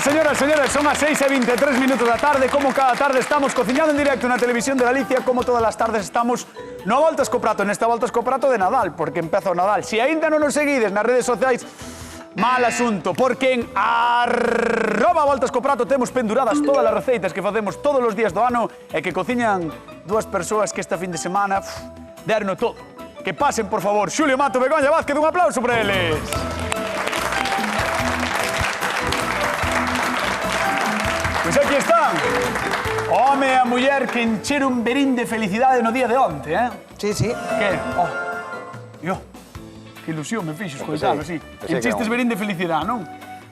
señoras, señores, son as 6:23 da tarde. Como cada tarde estamos cociñando en directo na televisión de Galicia, como todas as tardes estamos no Voltas co Prato, nesta Voltas co Prato de Nadal, porque empeza o Nadal. Se aínda non nos seguides nas redes sociais, mal asunto, porque en @Voltas co Prato temos penduradas todas as receitas que facemos todos os días do ano e que cociñan dúas persoas que esta fin de semana derno todo. Que pasen, por favor, Xulio Mato, Begoña Vázquez, un aplauso para eles. Pois aquí están. Home e a muller que encheron un verín de felicidade no día de onte, eh? Sí, sí. Que? Oh, yo, que ilusión me fixo escoitalo, así. Enchistes verín de felicidade, non?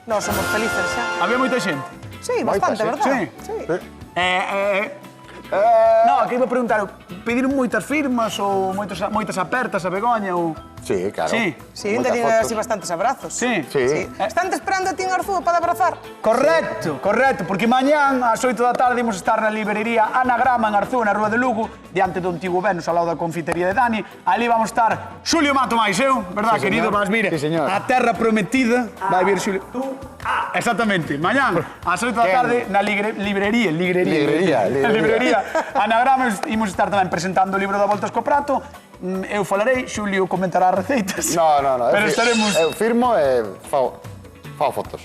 Nós somos felices xa. Había moita xente? Sí, bastante, verdad? Sí. No, que iba a preguntar, pediron moitas firmas ou moitas apertas a Begoña ou... Sí, claro. Sí. Sí, tenían así bastantes abrazos. Sí. Sí. Están te esperando a ti en Arzúa para abrazar? Correcto, correcto, porque mañán ás 8 da tarde imos estar na librería Anagrama en Arzúa, na Rúa de Lugo, diante do antigo Venus, ao lado da confitería de Dani. Ali vamos estar Xulio Mato máis eu, verdad, Sí, querido? señor. Vas vir Sí, señor. a terra prometida, vai vir Xulio. Exactamente, mañán ás 8 da tarde na librería Anagrama imos estar tamén presentando o libro da Voltas co Prato. Eu falarei, Xulio comentará as receitas. No. Pero estaremos... Eu firmo e fao fotos.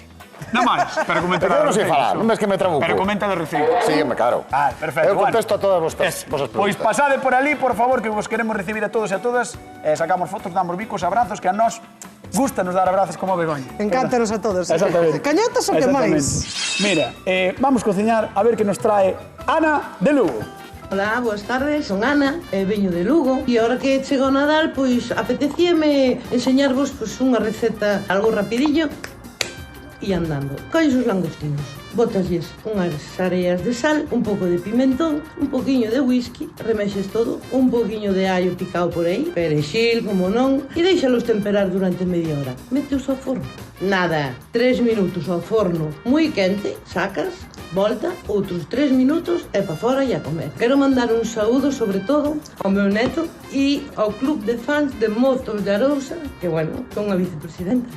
Non máis, pero comentará Eu non as sei receitas. falar, non ves que me trabuco. Pero comenta as receitas. Sí, me claro. Ah, perfecto. Eu contesto a todas vosas Pois preguntas. pasade por ali, por favor, que vos queremos recibir a todos e a todas. Sacamos fotos, damos bicos, abrazos, que a nós gustanos dar abrazos como a Begoña. Encántanos a todos. Exactamente. Cañotas o que máis? Mira, vamos cociñar a ver que nos trae Ana de Lugo. Hola, boas tardes, son Ana, veño de Lugo e ahora que chega o Nadal, pois apetecíame enseñarvos unha receta algo rapidillo e andando. Colles os langostinos, botaslles unhas areas de sal, un pouco de pimentón, un poquinho de whisky, remexes todo, un poquinho de allo picado por aí, perexil, como non, e deixalos temperar durante media hora. Meteos ao forno. Nada, 3 minutos ao forno moi quente, sacas, volta, outros 3 minutos e pa fora e a comer. Quero mandar un saúdo, sobre todo, ao meu neto e ao club de fans de Motos de Arousa, que, bueno, son a vicepresidenta.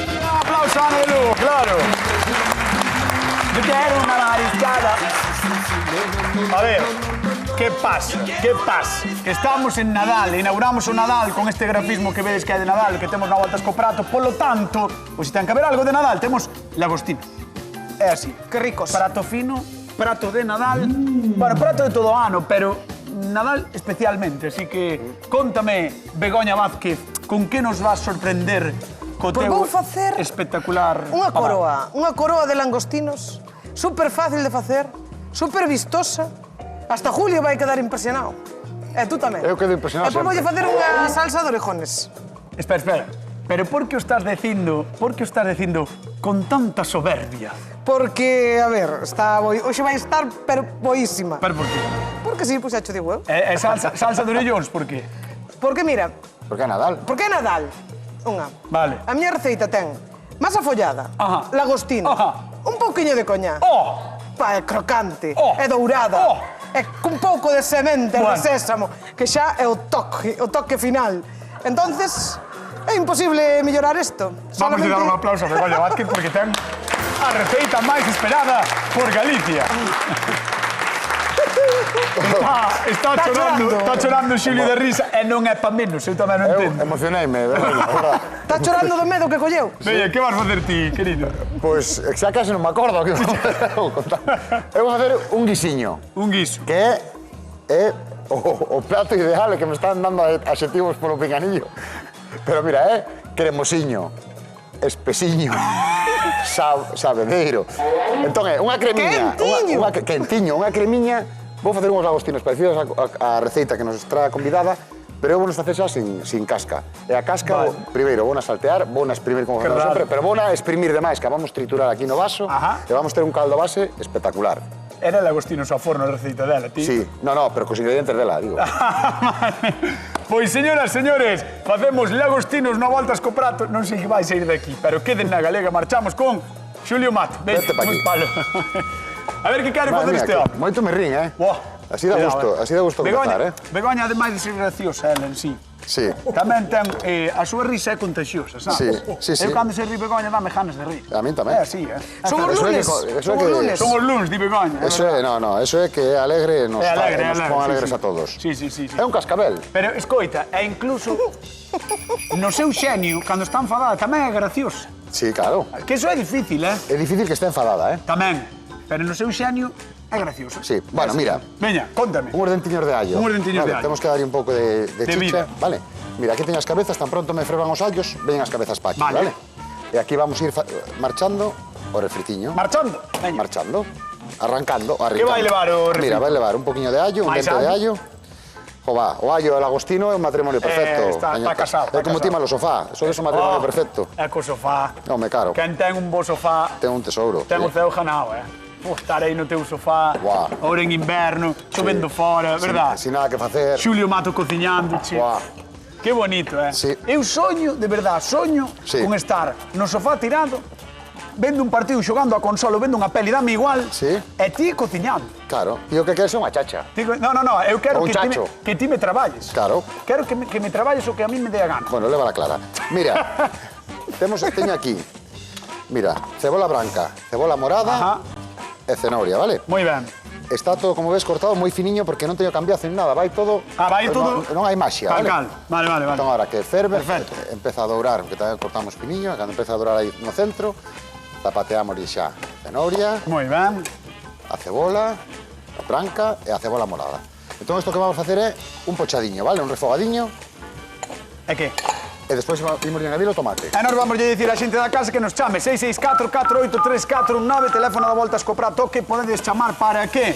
Un aplauso a Ana de Lugo, claro. Yo quero unha mariscada. A ver, que pasa? Que pasa? Que estamos en Nadal, inauguramos o Nadal con este grafismo que vedes que hai de Nadal, que temos na Voltas co Prato, polo tanto, pois se ten que haber algo de Nadal, temos lagostinos. É así. Que ricos. Prato fino, prato de Nadal, bueno, prato de todo o ano, pero Nadal especialmente, así que contame, Begoña Vázquez, con que nos vas sorprender co Pois teu vou facer espectacular unha coroa de langostinos, super fácil de facer, super vistosa, hasta Julio vai quedar impresionado. E tú tamén. Eu quedo impresionado E pois voulle sempre. facer unha salsa de orejones. Espera, pero por que o estás dicindo con tanta soberbia? Porque, a ver, hoxe vai estar, pero boísima. Pero por qué? Porque sí, pois xa cho digo eu. Salsa de orellóns, por qué? Porque mira, Porque é Nadal. porque é Nadal, Vale. a miña receita ten masa follada, Ajá. lagostino, Ajá. un pouquiño de coña, é crocante, Oh. é dourada, Oh. é cun pouco de semente Bueno. de sésamo, que xa é o toque final. Entonces, é imposible mellorar isto. Vamos a dar un aplauso a Begoña Vázquez porque ten a receita máis esperada por Galicia. Está chorando Xulio de risa e non é pa menos, eu tamén non Eu entendo. emocioneime, Begoña, verdad. Está chorando do medo que colleu. Veña, que vas facer ti, querido? Pois, xa case non me acordo o que vou contar. Eu vou facer un guisiño, Un guiso. que é o plato ideal, que me están dando adxetivos polo pinganillo. Pero mira, é cremosiño, espesiño, sabedeiro. Entón é unha cremiña... Quentiño. Unha cremiña. Vou facer uns lagostinos parecidos á receita que nos trae a convidada, pero eu vou nos facer xa sin casca. E a casca, primeiro, vou na saltear, vou na exprimir como facemos sempre, pero vou na exprimir demais, que a vamos triturar aquí no vaso, Ajá. e vamos ter un caldo base espectacular. Era lagostinos ao forno a receita dela, ti? Sí, no, pero cos ingredientes dela, digo. Pois, señoras, señores, facemos lagostinos no Voltas co Prato. Non sei que vai sair daqui, pero queden na galega. Marchamos con Xulio Mato. Vete pa aquí. A ver que quere facer este home. Moito me rín, Buah. Así dá gusto contar, Begoña, ademais de ser graciosa, ela en sí, Sí. Tamén ten... A súa risa é contagiosa, sabes? Sí. Eu cando se ri Begoña dame ganas de rir. A min tamén. É así, Son os lunes. Son os lunes. Son os lunes, di Begoña. Eso é, eso é que é alegre, nos pon alegres sí. a todos. Sí. É un cascabel. Pero, escoita, e incluso no seu xenio, cando está enfadada, tamén é graciosa. Sí, claro. Que iso é difícil, É difícil que esté enfadada, Tamén. Pero no seu xenio é graciosa. Sí, bueno, mira. Veña, contame. Unhos dentiños de allo. Unhos dentiños de allo. Temos que darlle un pouco de vida. chicha, vale? Mira, aquí teño as cabezas, tan pronto me freban os allos, veñen as cabezas pa aquí, vale? E aquí vamos ir marchando o refritiño. Marchando. Veña. Marchando. Arrancando. Que vai levar o refrito? Mira, vai levar un poquinho de allo, un dente de allo. Jova, o allo e o lagostino é un matrimonio perfecto. Está casado. É como ti malo sofá, eso é un matrimonio perfecto. É co sofá. Home, caro. Quen ten un bo sofá, Ten un tesouro. ten o ceo ganado, Estar aí no teu sofá, ahora en inverno, chovendo fora, verdad? Sin nada que facer. Xulio Mato cociñando, che. Que bonito, Sí. Eu soño, de verdad, con estar no sofá tirado, vendo un partido xogando a consola, vendo unha peli, dame igual, e ti cociñando. Claro, e o que queres é unha chacha. No, eu quero que ti me traballes. Claro. Quero que me traballes o que a mí me dé a gana. Bueno, leva la clara. Mira, teño aquí, mira, cebola branca, cebola morada e cenoria, vale? Moi ben. Está todo, como ves, cortado moi finiño porque non teño cambiazo ni nada, vai todo... vai todo... Non hai maxia, vale? Vale. Entón, ahora que ferve, perfecto, empeza a dourar, porque tamén cortamos finiño, e cando empeza a dourar aí no centro, zapateamos xa cenoria, moi ben, a cebola, a branca e a cebola morada. Entón, isto que vamos a facer é un pochadiño, vale? Un refogadiño. E que? E despois imos añadir o tomate. E nos vamos a dicir a xente da casa que nos chame 664-483419, teléfono da Voltas co Prato, que podedes chamar para que?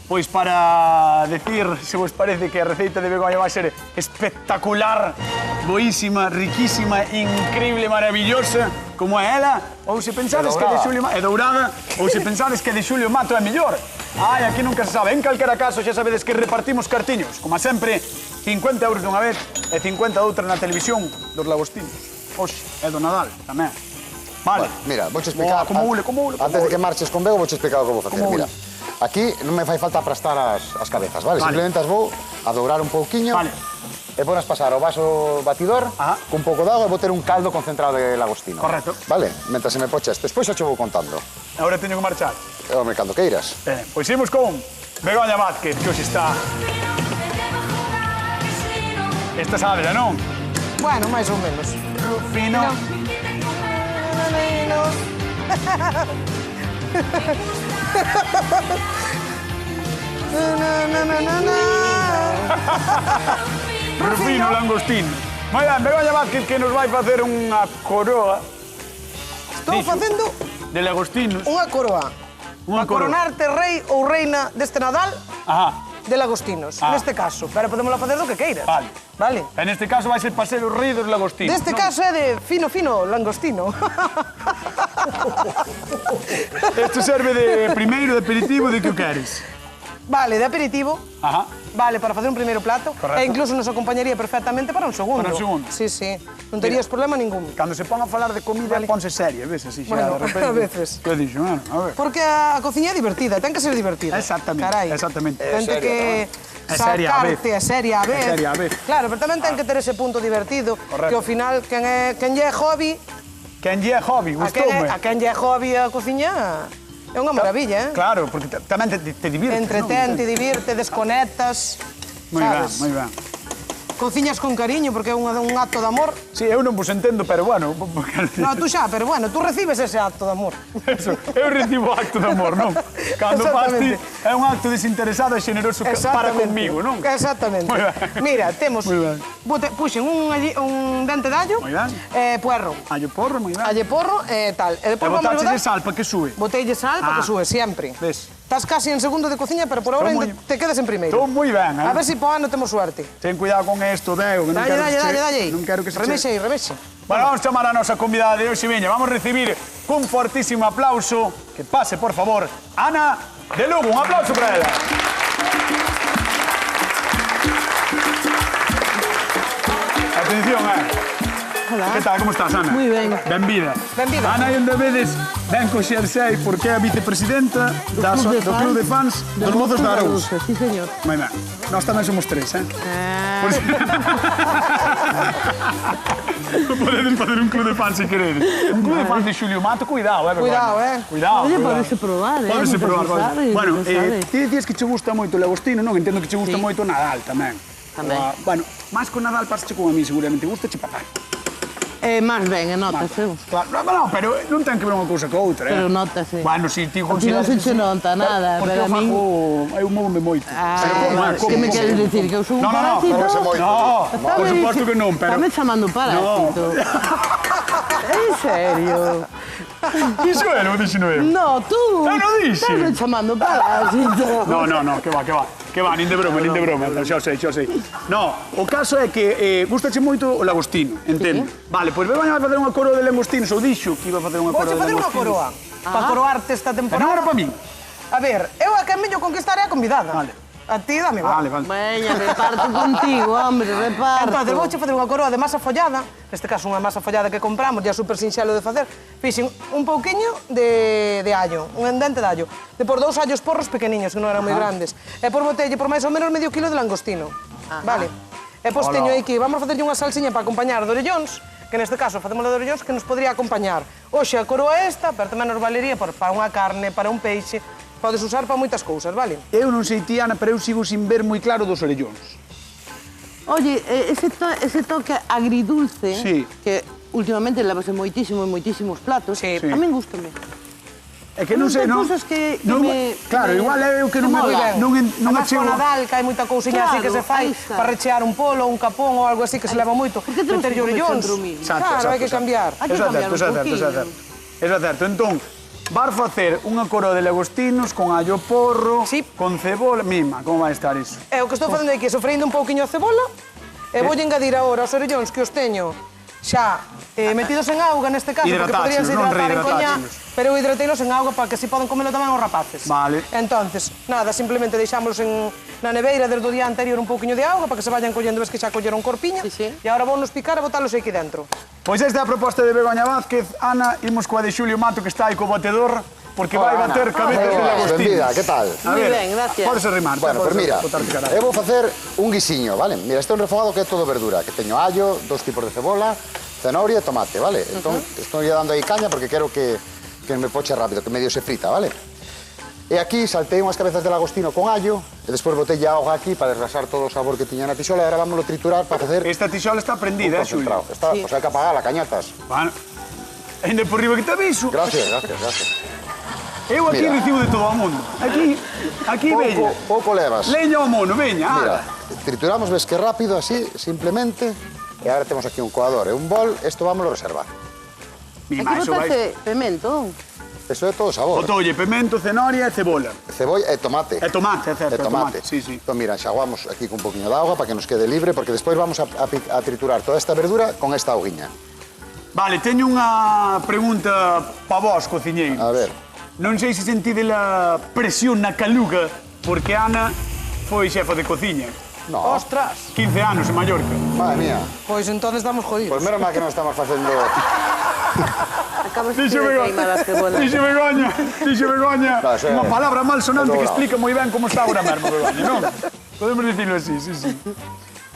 Pois para decir, se vos parece que a receita de Begoña vai ser espectacular, boísima, riquísima, increíble, maravillosa, como é ela, ou se pensades que de Xulio Mato é dourada, ou se pensades que de Xulio Mato é mellor. Ai, aquí nunca se sabe. En calquera caso, xa sabedes que repartimos cartiños, como sempre, 50 euros dunha vez e 50 outra na televisión dos lagostinos. Oxe, é do Nadal, tamén. Vale. Mira, vou explicar... Como ule. Antes de que marches con Bego, vou explicar o que vou facer. Mira, aquí non me fai falta aplastar as cabezas, vale? Simplemente as vou a dourar un pouquiño. Vale. E ponas pasar o vaso batidor con un pouco de agua e vou ter un caldo concentrado de lagostino. Correcto. Vale? Mentre se me poches. Despois xa che vou contando. Agora teño que marchar. Home, cando queiras. Pois imos con Begoña Vázquez, que hoxe está... Esta sabe, non? Bueno, máis ou menos. Rufino. Rufino Langostino. Moi ben, Begoña Vázquez que nos vai facer unha coroa. Estou facendo de lagostinos. Unha coroa. Para coronarte rei ou reina deste Nadal de lagostinos, neste caso. Pero podemos facer do que queiras. Vale. En este caso vai ser para ser o rei dos lagostinos. Neste caso é de fino langostino. Isto serve de primeiro, de aperitivo, de que o queres? Vale, de aperitivo. Vale, para facer un primeiro plato. E incluso nos acompañaría perfectamente para un segundo. Para un segundo. Sí. Non terías problema ningún. Cando se pon a falar de comida, ponse seria, ves, así xa bueno, de repente. A veces. Que dixo, a ver. Porque a cociña é divertida, ten que ser divertida. Exactamente. Carai. Exactamente. Tente que sacarte, é seria a vez. Claro, pero tamén ten que ter ese punto divertido. Que ao final, quen lle é hobby... Quen lle é hobby, gustoume. A quen lle é hobby a cociña... É unha maravilla, Claro, porque tamén te divirtes, entretén, te divirte, desconectas, moi sabes? ben, moi ben. Cociñas con cariño, porque é un acto de amor. Sí, eu non vos entendo, pero bueno... No, tú xa, pero bueno, tú recibes ese acto de amor. Eso, eu recibo acto de amor, non? Cando pasti é un acto desinteresado e xeneroso para conmigo, non? Exactamente. Mira, temos... Puxen un dente de allo, puerro. Allo porro, moi ben. Allo porro e tal. E botaxelle sal para que sube. Botelle sal para que sube, sempre. Ves? Estás casi en segundo de cociña, pero por ahora te quedas en primeiro. Estou moi ben, A ver se po ano temos suerte. Ten cuidado con isto, Deo, que non quero que Dalle. Non quero que se remexe. Bueno, vamos a chamar a nosa convidada de hoxe, veña. Vamos a recibir cun fortísimo aplauso. Que pase, por favor, Ana de Lugo. Un aplauso para ela. Atención, Que tal, como estás, Ana? Moi ben. Benvida. Benvida. Ana, e onde vedes, ven co xersei porque é a vicepresidenta do Club de Fans dos Mozos de Arousa. Sí, señor. Moi ben. Nós tamén somos tres, Por si... Podedes facer un club de fans se queredes. Un club de fans de Xulio Mato, cuidado, Cuidado, Cuidado, Oye, cuidado. podese probar, Podese nunca probar, se vale. sabe, Bueno, nunca se sabe. ti dicías que che gusta moito o Lagostino, non? Entendo que che gusta Sí. moito o Nadal tamén. Tamén. Bueno, máis co Nadal pasache como a mí, seguramente. Gusta che papá. Máis ben, notase. Claro, no, pero non ten que ver unha cousa co outra, Pero notase. Bueno, si ti A ti consideras... non se che nota nada, Porque pero a min... eu móvome moito. Que me queres dicir? Que eu sou un No, parásito? No, por suposto que non, pero... Estame chamando parásito. En serio? Iso é, non dixo eu. No, tú. Eu non dixe. Estame chamando parásito. No, que va, nin de broma, xa o sei. No, o caso é que gustache moito o Lagostino, entendo. Vale, pois vai a facer unha coroa de langostinos, ou dixo que iba a facer unha coroa Vouche de facer unha langostinos. coroa para coroarte esta Pero non temporada. era para min. A ver, eu a que mellor conquistar é a convidada. Vale. A ti dame igual. Vale. Veña, reparto contigo, hombre, reparto. Entón, vouche facer unha coroa de masa follada, neste caso unha masa follada que compramos, ya super sinxelo de facer. Fixen un pouquiño de allo, un dente de allo. Depois 2 allos porros pequeniños, que non eran moi grandes. E por botelle por máis ou menos medio kilo de langostino. Vale? E pois teño aquí, vamos a facerlle unha salsiña para acompañar de orellóns, que neste caso facemos de orellóns que nos podría acompañar. Oxe, a coroa esta, pero tamén nos valería para unha carne, para un peixe, podes usar para moitas cousas, vale? Eu non sei ti, Ana, pero eu sigo sin ver moi claro dos orellóns. Oye, ese toque agridulce, Sí. que últimamente levase moitísimos platos, Sí. a min gústame. É que non sei, Hai non... cousas que non- me- Claro, igual é eu que non me... mola. Non Además, achego... con Nadal, que hai moita cousiña así que se Claro, fai aí está. para rechear un polo, un capón ou algo así que se leva moito. Por que temos que Meterlle comer orellóns. sempre o mismo? Claro, hai que cambiar. Hai que cambiar un pouquiño. Eso é certo. Entón, vas facer unha coroa de lagostinos con allo porro, Sí. con cebola... Mima, como vai estar iso? E o que estou facendo aquí é sofreindo un pouquiño a cebola e voulle engadir agora os orellóns que os teño xa metidos en auga neste caso, porque poderían se Hidratáselos, non hidratar en coñá, rehidratáselos. pero eu hidrateilos en auga para que así poden comelo tamén os rapaces. Vale. Entonces, nada, simplemente deixámoslos na neveira desde o día anterior un pouquiño de auga para que se vayan collendo, ves que xa colleron corpiña, Sí, sí. e agora vou nos picar e botalos aquí dentro. Pois esta é a proposta de Begoña Vázquez. Ana, imos coa de Xulio Mato, que está aí co batedor, porque vai Hola, Ana. bater cabezas de lagostinos. Benvida, que tal? A Moi ver, ben, gracias. Podes arrimar. Bueno, pues mira, botarte cara. eu vou facer un guisiño, vale? Mira, este é un refogado que é todo verdura, que teño allo, 2 tipos de cebola, zanahoria e tomate, vale? Entón, estou dando aí caña porque quero que me poche rápido, que medio se frita, vale? E aquí saltei unhas cabezas de lagostino con allo, e despois botei a auga aquí para desgrasar todo o sabor que tiña na tixola, e agora vámoslo triturar para facer Esta tixola está un prendida, Xulio. concentrado. Está, Sí. o sea, hai que apagala, cañatas. Bueno, ainda por riba que te aviso. Gracias. Eu aquí Mira. recibo de todo o mundo. Aquí veña. Pouco levas. Leña ao mono, veña. Mira, trituramos, ves que rápido, así, simplemente. E agora temos aquí un coador e un bol, isto vámoslo reservar. Mima, Hai que iso vai. botarse pemento. Eso é todo sabor. Botolle pemento, cenoria e cebola. Cebolla e tomate. E tomate, é certo, E tomate. Sí, sí. Entón, mira, enxaguamos aquí con un poquinho de auga para que nos quede libre, porque despois vamos a triturar toda esta verdura con esta auguiña. Vale, teño unha pregunta pa vos, cociñeiros. A ver. Non sei se sentide a presión na caluga, porque Ana foi xefa de cociña. No, Ostras, 15 anos en Mallorca. madre mía. pois entón estamos jodidos. Pois menos mal que non estamos facendo... Acabas de Dixo queimar a cebola. Begoña. No, sí. Unha palabra mal sonante Todo que bravo. explica moi ben como está agora mesmo, Begoña, non? Podemos dicirlo así, sí, sí.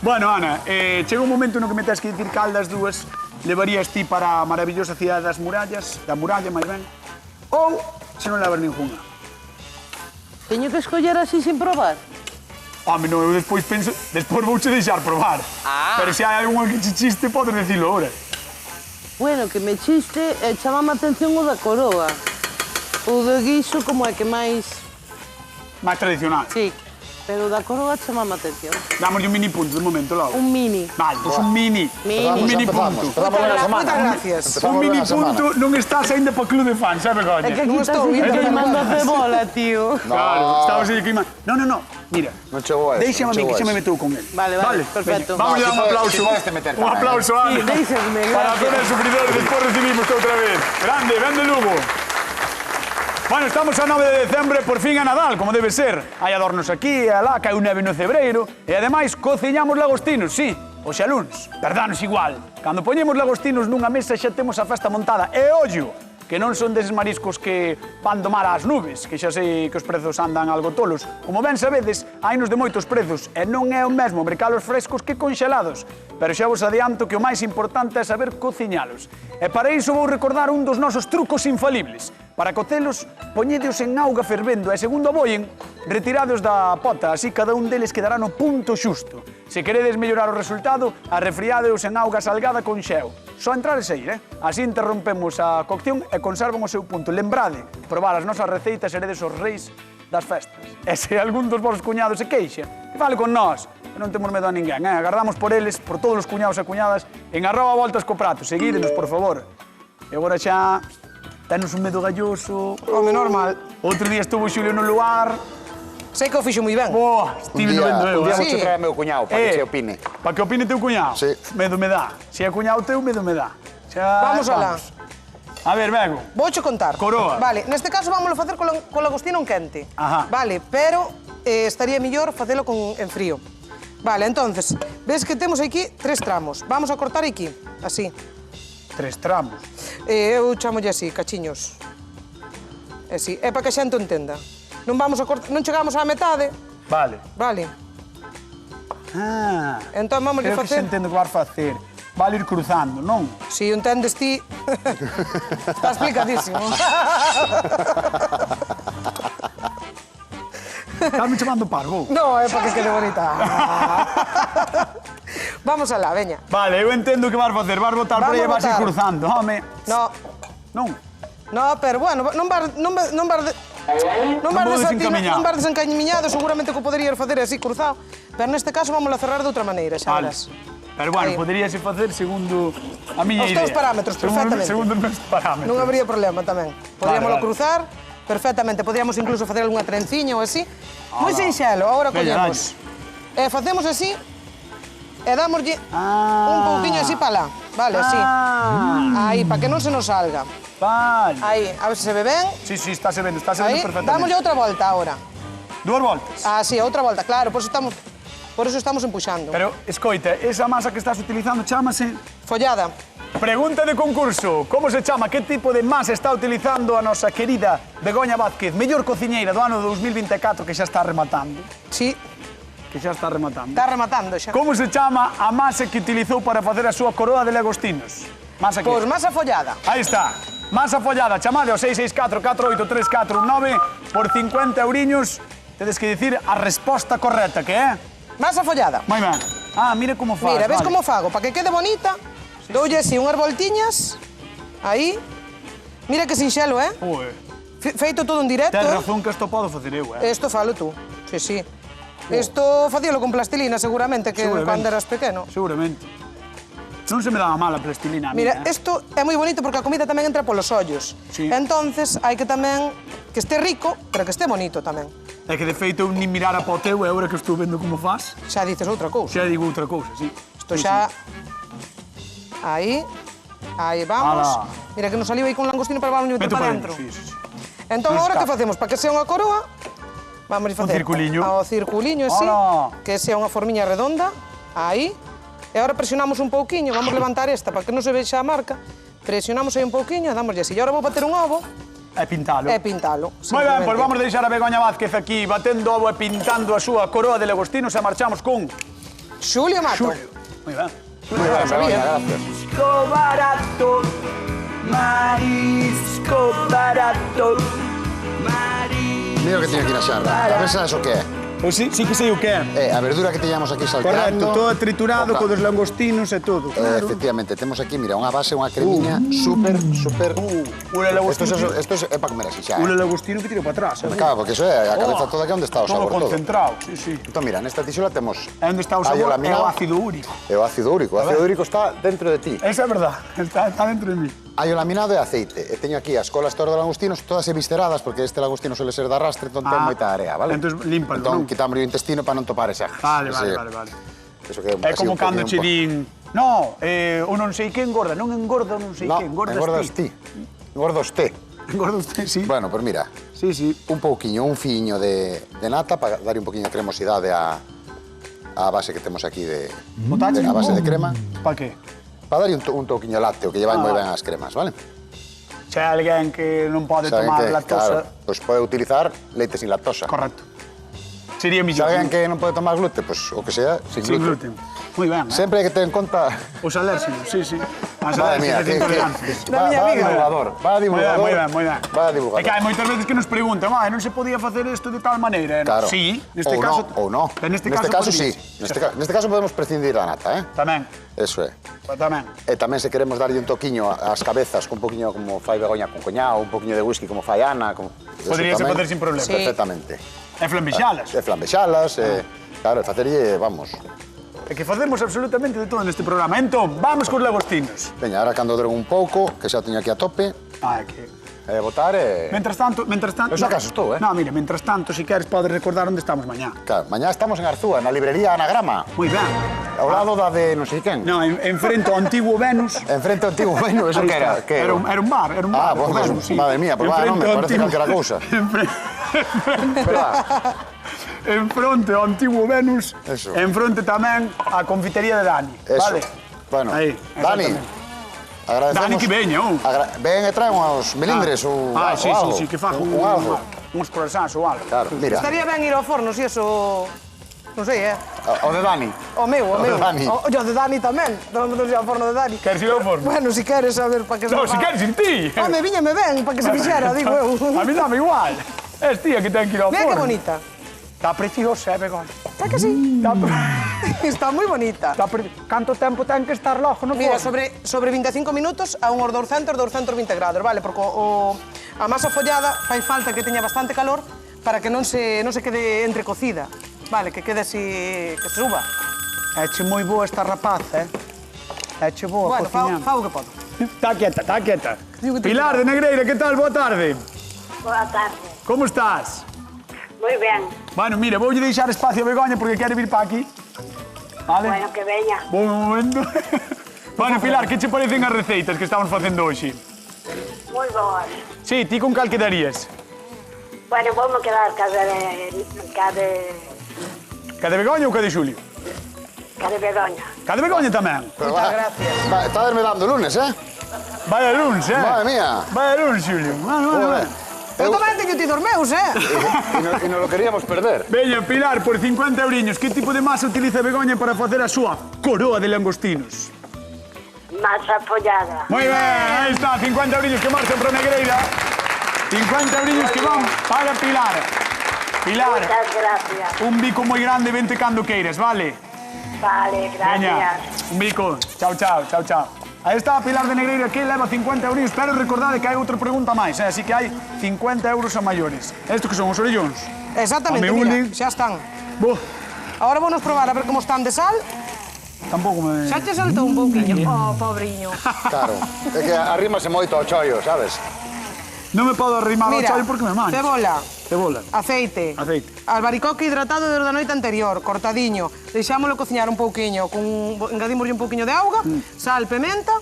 Bueno, Ana, chega un momento no que me tes que dicir cal das dúas levarías ti para a maravillosa cidade das murallas, da muralla, máis ben, ou se non levas ninguna. Teño que escoller así sin probar. Home, non, eu despois penso, despois vouche deixar probar. Pero se hai algunha que che chiste, podes dicilo ahora. Bueno, que me chiste e chamame a atención o da coroa. O do guiso como é que máis... Máis tradicional. Sí, pero o da coroa chamame a atención. Damos un mini punto de momento, logo. Un mini. Vale, pois un mini. Mini. Un mini Empezamos punto. ben a semana. Moitas gracias. Un mini punto non estás ainda para club de fans, sabe, Begoña? É que aquí Non estás estou vindo. queimando a cebola, tío. Claro, estabas aí queimando. No. Mira, Non chegou a eso. déixame a mí que xa me metou con él. Vale, perfecto. Vamos a dar un aplauso. Si podes te meter Un tamén, aplauso, Ana. Sí, déixame, Para a gracias. zona de sufridores, despois recibimos outra vez. Grande, grande Lugo. Bueno, estamos a 9 de decembre, por fin a Nadal, como debe ser. Hai adornos aquí e alá, cae un neve no cebreiro. E ademais, cociñamos lagostinos, sí. Hoxe é lunes, perdanos igual. Cando poñemos lagostinos nunha mesa xa temos a festa montada. E ollo, que non son deses mariscos que van do mar ás nubes, que xa sei que os prezos andan algo tolos. Como ben sabedes, hainos de moitos prezos e non é o mesmo mercalos frescos que conxelados. Pero xa vos adianto que o máis importante é saber cociñalos. E para iso vou recordar un dos nosos trucos infalibles. Para cocelos, poñedeos en auga fervendo e segundo aboien, retirados da pota, así cada un deles quedará no punto xusto. Se queredes mellorar o resultado, arrefriadeos en auga salgada con xeo. Só entrar e sair, Así interrompemos a cocción e conservan o seu punto. Lembrade, probar as nosas receitas seredes os reis das festas. E se algún dos vosos cuñados se queixa, que fale con nós, que non temos medo a ninguén, Agardamos por eles, por todos os cuñados e cuñadas, en @voltascoprato. Seguídenos, por favor. E agora xa... Tenos un medo galloso. Home, normal. Outro día estuvo Xulio no lugar. Sei que o fixo moi ben. Boa, estive no vendo eu. Un día Sí. vou traer meu cuñado para que se opine. Para que opine teu cuñado? Sí. Medo me dá. Se é cuñado teu, medo me dá. Xa Vamos alá. A ver, Bego. Vouche contar. Coroa. Vale, neste caso vámoslo facer co lagostino en quente. Ajá. Vale, pero estaría mellor facelo en frío. Vale, entonces, ves que temos aquí 3 tramos. Vamos a cortar aquí, así. 3 tramos. Eu chamolle así, cachiños. Así, é para que a xente entenda. Non vamos a cortar, non chegamos á metade, Vale. vale? Ah. Entón vamos a Creo que se facer... entende o que vas facer. Vale ir cruzando, non? Si o entendes ti... Está explicadísimo. Estás me chamando parvo. No, é para que quede bonita. Vamos alá, veña. Vale, eu entendo o que vas facer. Vas botar por aí e Vamos vas ir botar. cruzando, home. No, Non. no, pero bueno, non vas desencamiñado, seguramente que o poderías facer así cruzado, pero neste caso vamos a cerrar de outra maneira, xa Vale. verás. Pero bueno, Aí. poderíase facer segundo a miña Os idea. teus parámetros, perfectamente. Segundo os meus parámetros. Non habría problema tamén. Podríamoslo vale. cruzar perfectamente, podríamos incluso facer algunha trenciña ou así. Moi sinxelo, agora Veña, collemos. E facemos así e dámoslle Ah. un pouquiño así para lá. Vale, así. Aí, para que non se nos salga. Vale. Aí, a ver se se ve ben. Sí, estáse vendo Aí, perfectamente. dámoslle outra volta agora. 2 voltas. Ah, sí, outra volta, claro, por eso estamos empuxando. Pero, escoita, esa masa que estás utilizando chámase... Follada. Pregunta de concurso. Como se chama? Que tipo de masa está utilizando a nosa querida Begoña Vázquez, mellor cociñeira do ano 2024 que xa está rematando? Sí, Que xa está rematando. está rematando xa. Como se chama a masa que utilizou para facer a súa coroa de lagostinos? Masa que... Pois masa follada. Aí está. Masa follada. Chamade ao 664-483-489 por 50 euriños. Tedes que dicir a resposta correcta, que é... Masa follada. Moi ben. Ah, mira como faz. Mira, ves vale. como fago? Para que quede bonita, doulle así unhas voltiñas, aí. Mira que sinxelo, Ue, Feito todo en directo, Tens razón que isto podo facer eu, Esto falo tú, sí, sí. Esto facíalo con plastilina, seguramente, que Seguramente. cando eras pequeno. Seguramente. Non se me daba mal a plastilina a mí, Mira, isto é moi bonito porque a comida tamén entra polos ollos. Sí. Entonces, hai que tamén que este rico, pero que este bonito tamén. É que de feito eu nin mirar a poteu e agora que estou vendo como faz, Xa dices outra cousa. xa digo outra cousa, sí. Isto xa... Aí. Aí vamos. Ala. Mira que nos saliu aí con langostino para levar un Vete para para dentro. dentro, sí, sí, sí. Entón, Non agora que escapa. facemos? Para que sea unha coroa, vamos a facer circuliño. ao circuliño, así, Ala. que sea unha formiña redonda, aí. E agora presionamos un pouquiño, vamos levantar esta para que non se vexa a marca. Presionamos aí un pouquiño e damoslle así. E agora vou bater un ovo E pintalo. e pintalo. Moi ben, pois simplemente. vamos deixar a Begoña Vázquez aquí batendo ovo e pintando a súa coroa de lagostinos e marchamos con Xulio Mato. Xulio. Moi ben. Muy bien, sabía. Begoña, gracias. Marisco barato, marisco barato. Mira o que tiene aquí na xarra. A ver sabes o que é. Pois sí que sei o que é. A verdura que teñamos aquí Correcto, salteando. todo triturado, Oca. co dos langostinos e todo. Claro. Efectivamente, temos aquí, mira, unha base, unha cremiña súper. Ule lagostino. Esto é para comer así xa, Ule lagostino que tiro para atrás. Me cago, porque iso é a cabeza toda que é onde está o Todo sabor todo. concentrado, sí, sí. Entón, mira, nesta tixola temos É onde está o allo sabor e laminado o ácido úrico. e o ácido úrico. O ácido úrico está dentro de ti. Esa é verdad, está dentro de mí. Allo laminado e aceite. E teño aquí as colas todas dos langostinos, todas evisceradas, porque este langostino suele ser de arrastre, entón ten Ah, moita area, vale? entón límpalo, Entón, non? quitamos o intestino para non topar esa. Vale. Eso que É así como un cando che poquinho din... No, o non sei que engorda, non engorda o non sei No, que, engordas engordas ti. Engordas te. Engorda usted, sí. Bueno, pues mira, Sí, sí. un pouquiño, un fiño de nata para dar un poquinho de cremosidade a a base que temos aquí a base de crema. Pa que? Para darlle un toquiño lácteo, que lle vai moi ben as cremas, vale? Se hai alguén que non pode tomar lactosa... Claro, pois pode utilizar leite sin lactosa. Correcto. Sería Se millón. alguén que non pode tomar gluten, pois o que sea, sin gluten. Moi ben, Sempre hai que ter en conta... Os alérxicos, sí. As Madre mía, alérxicos intolerantes. Da miña amiga. Va divulgador. Moi ben. Va divulgador. É que hai moitas veces que nos preguntan, non se podía facer isto de tal maneira. Claro. Sí, neste caso... Ou no. Neste caso, sí. podrías. Neste caso podemos prescindir da nata, Tamén. Eso é. Tamén. E tamén se queremos darlle un toquiño ás cabezas con un poquinho como fai Begoña con coñao, un poquinho de whisky como fai Ana. Poderíase facer sin problema. Sí. Perfectamente. E flambexalas. E flambexalas, claro, facerlle, vamos. É que facemos absolutamente de todo neste programa. Entón, vamos cos lagostinos. Veña, ahora cando drogo un pouco, que xa teño aquí a tope, É que... botar e... Mientras tanto... Eu xa caso estou, No, mira, mientras tanto, si queres, podes recordar onde estamos mañá. Claro, mañá estamos en Arzúa, na librería Anagrama, Moi ben. ao lado da de non sei quen. No, enfrente ao antigo Venus. Enfrente ao antigo Bueno, eso Ahí que era? está. Era un bar. Ah, pues, Venus, sí. madre mía, pues vaya nombre, parece calquera cousa. Enfronte ao antigo Venus. Eso. Enfronte tamén á confitería de Dani. Eso. Vale? Bueno, Aí, Dani, exactamente. agradecemos... Dani que veña, Ven e trae uns melindres ou sí, algo. sí, que faja algo. uns croissants ou algo. Claro, mira, Estaría ben ir ao forno, si eso... Non sei, o de Dani. O meu. O de Dani. O de Dani tamén. Non me ao forno de Dani. Queres ir ao forno? Bueno, si queres saber para que se No, faga. si queres ir ti. Home, viñame ben, para que se fixera, digo eu. A mí dame igual. Es tía que ten que ir ao Mira forno. que bonita. Está preciosa, Begoña. Está que sí? Está Está moi bonita. Canto tempo ten que estar logo no Mira, forno? sobre 25 minutos a uns 220 grados, vale? Porque a masa follada fai falta que teña bastante calor para que non se quede entrecocida, vale? Que quede así, que se suba. Eche moi boa esta rapaza, Eche boa, Bueno, cociñando. fa o que podo. Está quieta. Digo que Pilar de Negreira, que tal? Boa tarde. Boa tarde. Como estás? Moi ben. Bueno, mira, voulle deixar espacio a Begoña porque quere vir para aquí. Vale? Bueno, que veña. Bom momento. Bueno, Pilar, que che parecen as receitas que estamos facendo hoxe? Moi boas. Sí, ti con cal quedarías? Bueno, vamos quedar ca de Ca de Begoña ou ca de Xulio? Begoña. Ca de Begoña tamén. Moitas gracias. Está desme dando lunes, Vaya luns, Madre mía. Vaya luns, Xulio. Bueno. Eu tamén teño tidos meus, E non lo queríamos perder. Veña, Pilar, por 50 euriños, que tipo de masa utiliza Begoña para facer a súa coroa de langostinos? Masa follada. Moi ben, aí está, 50 euriños que marchan para Negreira. 50 euriños que van para Pilar. Pilar, Moitas gracias. un bico moi grande, vente cando queiras, vale? Vale, Veña, gracias. un bico. Chao. Aí está a Pilar de Negreira que leva 50 euros, pero recordade que hai outra pregunta máis, así que hai 50 euros a maiores. Estos que son os orellóns. Exactamente, Home, mira, une. xa están. Bo, Ahora vamos probar a ver como están de sal. tampouco me... Xa te saltou un pouquiño. Oh, pobriño. Claro, é que arrímase moito ao chollo, sabes? Non me podo arrimar ao Mira, chollo porque me mancho. cebola, Cebola. aceite, Aceite. albaricoque hidratado desde a noite anterior, cortadiño, deixámoslo cociñar un pouquiño, engadimoslle un pouquiño de auga, sal, pementa,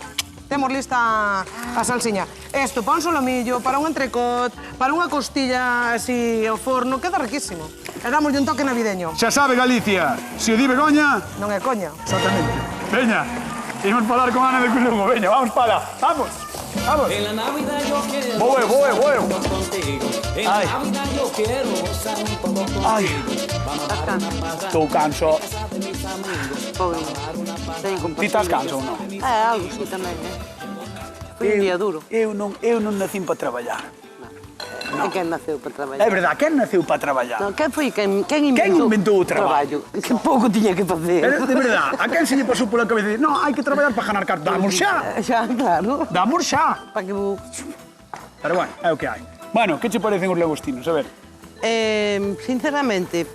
temos lista a salsiña. Isto, pon solomillo para un entrecot, para unha costilla así ao forno, queda riquísimo. E damoslle un toque navideño. Xa sabe Galicia, se o di Begoña, Non é coña. exactamente. Veña, imos falar con Ana de Culugo, veña, vamos para lá, vamos. En la Navidad yo quiero Voy. todos contigo. En Ay. la Navidad yo quiero gozar un poco contigo. Ay, estou canso. Pobre. Teño Ti compasión. estás canso ou non? Algo sí tamén, Foi un día duro. Eu non nacín para traballar. E quen naceu para É traballar? verdad, quen naceu para traballar? Non, quen inventou o traballo? Que pouco tiña que facer. De verdad, a quen se lle pasou pola cabeza? No, hai que traballar para ganar carto. Damos xa, Xa, claro. damos xa. Para que vou... Pero bueno, é o que hai. Bueno, que che parecen os lagostinos? A ver. Sinceramente,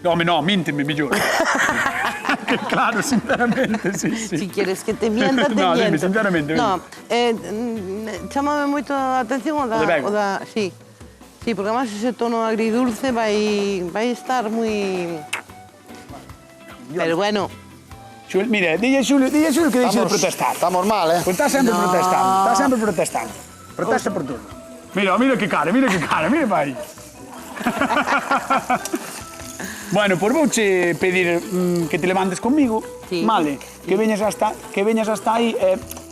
Home, no, mínteme, millor. Que claro, sinceramente, sí. si quieres que te mienta, te No, dime, miento. sinceramente, No, chámame moito a atención o da... O de Bego. Sí, porque además ese tono agridulce vai estar moi... Pero bueno, Mira, dille Xulio que deixe de protestar. Estamos mal, Pues está sempre protestando, Protesta por todo. Mira que cara, mira para aí. Bueno, pois vouche pedir que te levantes conmigo, Sí. vale? Que veñas hasta aí,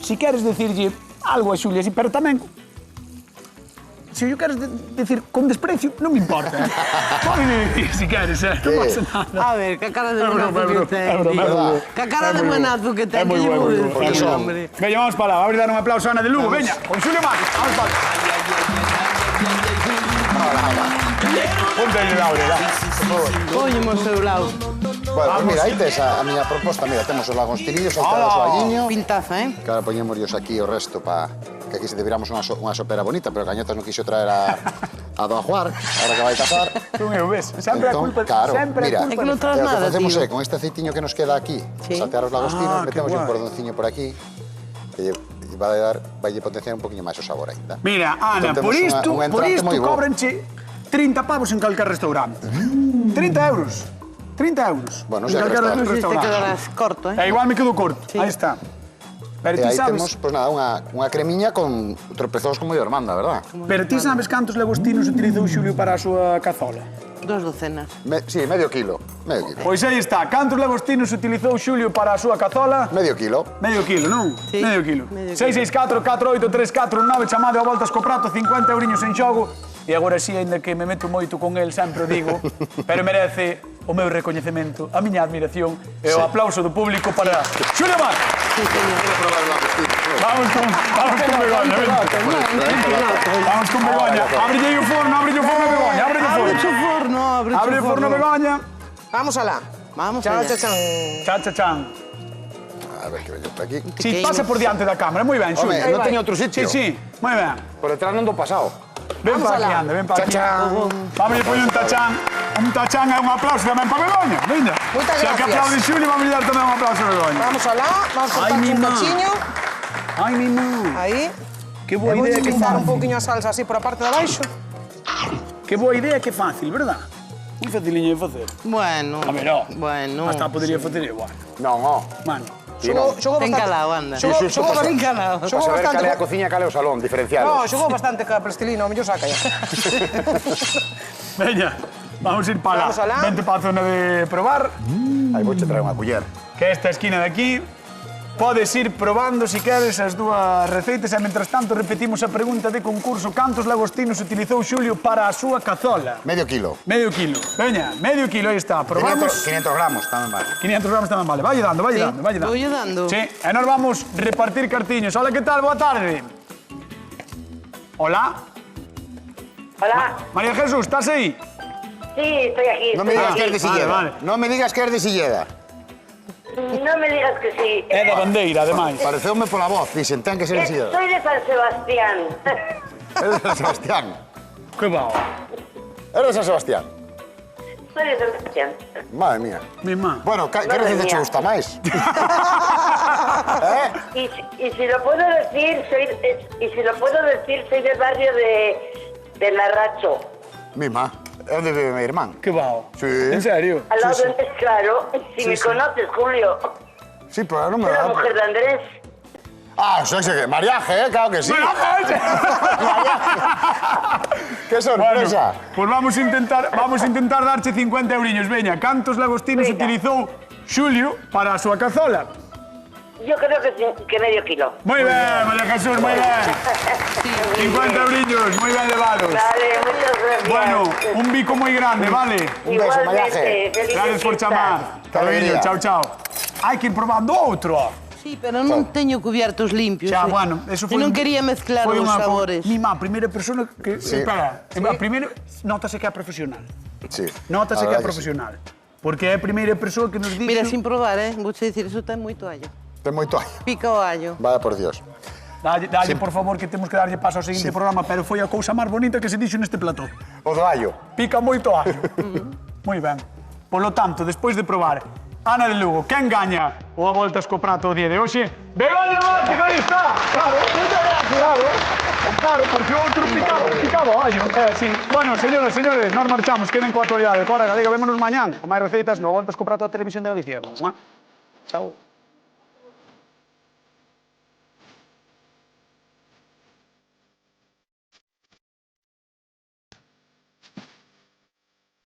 si queres decirlle algo a Xulia, pero tamén se yo queres decir con desprecio, non me importa. Pode decir si queres, non pasa nada. A ver, que cara de buenazo que ten. broma. Que cara de buenazo que ten, que lle vou decir, hombre. Veña, vamos para lá, vamos a dar un aplauso a Ana de Lugo, veña, con Xulia Matos, vamos para lá. Ponte aí, Laura, va. Póñeme o seu lado. Bueno, pues mira, aí tes a miña proposta. Mira, temos os lagostinillos, salteados ao aliño. Pintaza, eh? Que ahora poñémoslos aquí o resto para que aquí se deviramos unha sopera bonita, pero Cañotas non quiso traer a Don Juar, ahora que vai casar. Non eu, ves? Sempre a Entón, culpa, claro, sempre mira, É que non tras o que nada, facemos tío. é, con este aceitiño que nos queda aquí, Sí. saltear os lagostinos, Ah, metemos qué un guai. cordonciño por aquí, que lle vai potenciar un poquinho máis o sabor ainda. Mira, Ana, Entón, por temos isto, unha entrante moi boa. cóbranche 30 pavos en calquer restaurante. 30 euros. 30 euros. Bueno, en xa calquer restaurante. Non sei se te restaurante. quedarás corto, eh? Igual me quedo corto. Sí. Aí está. Pero E ti aí sabes, temos, pois nada, unha cremiña con tropezós como Dios manda, verdad? cantos lagostinos utilizou Xulio para a súa cazola? 2 docenas. Sí, medio kilo. Medio kilo. Pois aí está. Cantos lagostinos utilizou Xulio para a súa cazola? Medio kilo. Medio kilo, non? Sí, Medio kilo. medio 664 48 349 chamade a voltas co prato, 50 euriños en xogo. E agora sí, aínda que me meto moito con el, sempre o digo, pero merece o meu recoñecemento, a miña admiración e o aplauso do público para Xulio Mar. Sí, señor. Vamos con Begoña, ven. Vamos con Begoña. Ábrelle o forno, Begoña, ábrelle o Abre forno. o forno, abre Abre o forno, Begoña. Vamos alá. Vamos Chao, allá. chao, chao. Cha, cha, chan. A ver, que veño por aquí. Si, pasa por diante da cámara, moi ben, Home, Xulio. non teño outro sitio. Sí, moi ben. Por detrás non do pasado. Ven para aquí, anda, ven para aquí. Vamos a poñer un tachán. Un tachán é un aplauso tamén para Begoña. Veña. Moitas Se que gracias. aplaude Xulio, vamos a dar tamén un aplauso a Begoña. Vamos alá, vamos a Ai, cortar mi un má. cachiño. Ai, mi má. Aí. Que E boa vou idea, que utilizar un fácil. pouquiño a salsa así por a parte de abaixo. Que boa idea, que fácil, verdad? Moi faciliño de facer. Bueno. A ver, ó. Bueno. Hasta podería facer igual. Non, ó. Mano. Xogou Ten bastante. calao, anda. Xogou Ten bastante. calao. Xogou Para saber bastante. cal é a cociña, cal é o salón, diferenciados. No, xogou bastante ca plastilina, o mellor saca ya. Veña, vamos a ir para Vamos alá. Vente para a zona de probar. Aí vouche traer unha culler. Que esta esquina de aquí podes ir probando, si queres, as dúas receitas e, mentras tanto, repetimos a pregunta de concurso. Cantos lagostinos utilizou Xulio para a súa cazola? Medio kilo. Medio kilo. Veña, medio kilo, aí está. 500, Probamos. 500 gramos, tamén vale. 500 gramos tamén vale. Valle dando, valle Sí, dando, valle dando. voulle dando. Sí, e nos vamos repartir cartiños. Hola, que tal? Boa tarde. Hola. Hola. María Jesús, estás aí? Sí, estoy aquí. Non me estoy digas que aquí. es de Silleda. vale. Non me digas que es de Silleda. No me digas que sí. É da bandeira, ademais. Pareceume pola voz, dixen, ten que ser de Silleda. Soy de San Sebastián. Eres de San Sebastián. Que va. Eres de San Sebastián. Soy de San Sebastián. Madre mía. Mi má. Bueno, que Madre receta che mía. gusta máis? Y si lo puedo decir, soy del barrio de Larracho. Mima. É onde vive meu irmán. Que va. Sí. En serio? Al lado de claro. Si me conoces, Julio. Sí, pero non me Soy la da. mujer de Andrés. Ah, sí, sí, mariaje, claro que sí. ¡Qué sorpresa! Pues vamos a intentar darche 50 euriños. Veña, cantos lagostinos Venga. utilizou Xulio para a súa cazola? Yo creo que medio kilo. Moi ben, María Jesús, moi ben. 50 euriños, moi ben levados. Vale, muchas gracias. Bueno, un bico moi grande, vale? Un beso, Mariaje. Igualmente. Felices Gracias por fiestas. chamar. Que alegría. Chao, chao. Hai que ir probando outro. Sí, pero non teño cubiertos limpios. Xa, eh. bueno, eso foi... E non quería mezclar foi os unha- sabores. Mi má, primeira persona que... Sí. Espera, a primeira... Nótase que é profesional. Sí. Nótase A que é verdade profesional. Porque é a primeira persoa que nos dixo... Mira, sin probar, vouche dicir, eso ten moito allo. Ten moito año. Pica o allo. Vaya por Dios. Dalle, por favor, que temos que darlle paso ao seguinte programa, pero foi a cousa máis bonita que se dixo neste plató. O do allo. Pica moito allo. Moi ben. Polo tanto, despois de probar, Ana de Lugo, quen gaña o a voltas co prato o día de hoxe? Begoña Márquez, aí está! Claro, claro, porque o outro picaba o allo. Sí. Bueno, señoras, señores, nos marchamos, queden coa actualidade. Cora, Galega, vémonos mañán con máis receitas no voltas co prato da Televisión de Galicia. Chao.